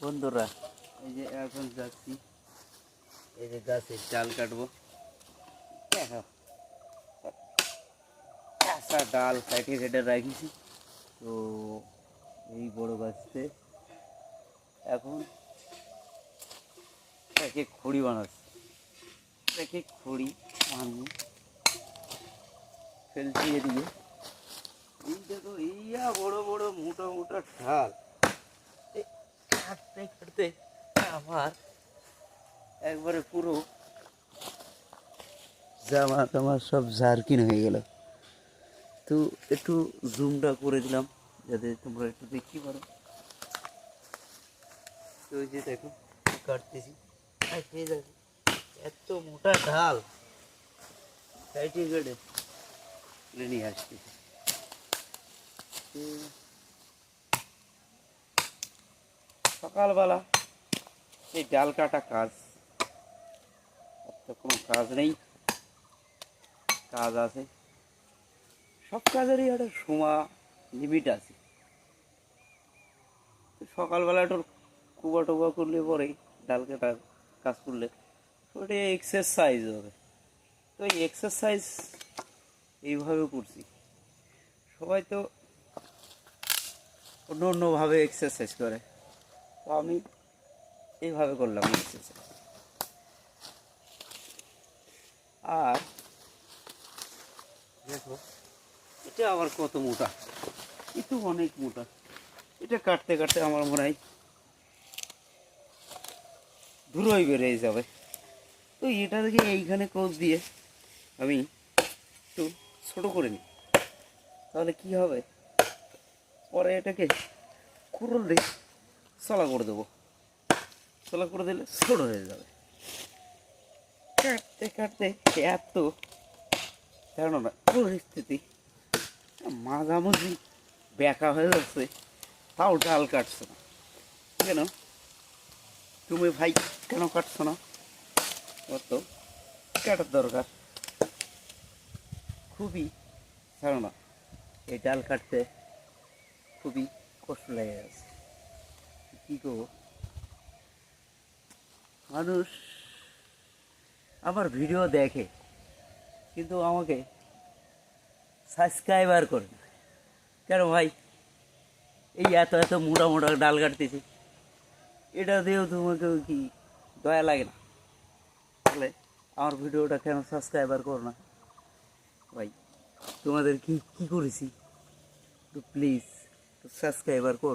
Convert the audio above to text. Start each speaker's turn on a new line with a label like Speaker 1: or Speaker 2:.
Speaker 1: বন্ধুরা, এই যে এখন যাচ্ছি, এই যে গাছের ডাল কাটবো। দেখো, কাঁচা ডাল কাটে কেটে রাখিছি। তো এই বড় গাছতে এখন একে খড়ি বানাচ্ছি। একে খড়ি বানিয়ে ফেলছি এদিকে। এই দেখো, ইয়া বড় বড় মোটা মোটা ডাল কাটতে কাটতে আমার একবারে পুরো জামা টামা সব জার্কিন হয়ে গেল। তো একটু জুমটা করে দিলাম যাতে তোমরা একটু দেখতে পারো। তো ওই যে দেখো কাটতেছি, দেখো এত মোটা ঢাল সাইডে কেটে নিয়ে আসতেছি। সকালবেলা এই ডাল কাটা কাজ, তো কোনো কাজ নেই, কাজ আছে। সব কাজেরই একটা সময় লিমিট আছে। সকালবেলা একটু কুবা টুবা করলে পরেই ডাল কাটা কাজ করলে ওটা এক্সারসাইজ হবে। তো এই এক্সারসাইজ এইভাবে করছি। সবাই তো অন্য অন্যভাবে এক্সারসাইজ করে, তো আমি এইভাবে করলাম এক্সারসাইজ। আর দেখো, এটা আবার কত মোটা, একটু অনেক মোটা। এটা কাটতে কাটতে আমার মনে হয় ধুলোই বেরিয়ে যাবে। তো এটা দেখে এইখানে কোচ দিয়ে আমি একটু ছোটো করে নিই, তাহলে কি হবে, পরে এটাকে কুড়ুল দিয়ে চলা করে দেবো। চলা করে দিলে ছোটো হয়ে যাবে। কাটতে কাটতে এত জানো না পরিস্থিতি, মাঝামাঝি ব্যাকা হয়ে যাচ্ছে, তাও ডাল কাটছে না কেন? তুমি ভাই কেন কাটছো না? অত কাটার দরকার। খুবই জানো না, এই ডাল কাটতে খুবই কষ্ট লেগে গেছে। কী করবো, মানুষ আমার ভিডিও দেখে কিন্তু আমাকে সাবস্ক্রাইবার করে না কেন ভাই? এই এত এত মোটা মোটা ডাল কাটতেছি, এটা দিয়েও তোমাকে কি দয়া লাগে না? তাহলে আমার ভিডিওটা কেন সাবস্ক্রাইবার করো না ভাই? তোমাদের কি করেছি? তো প্লিজ সাবস্ক্রাইবার করো।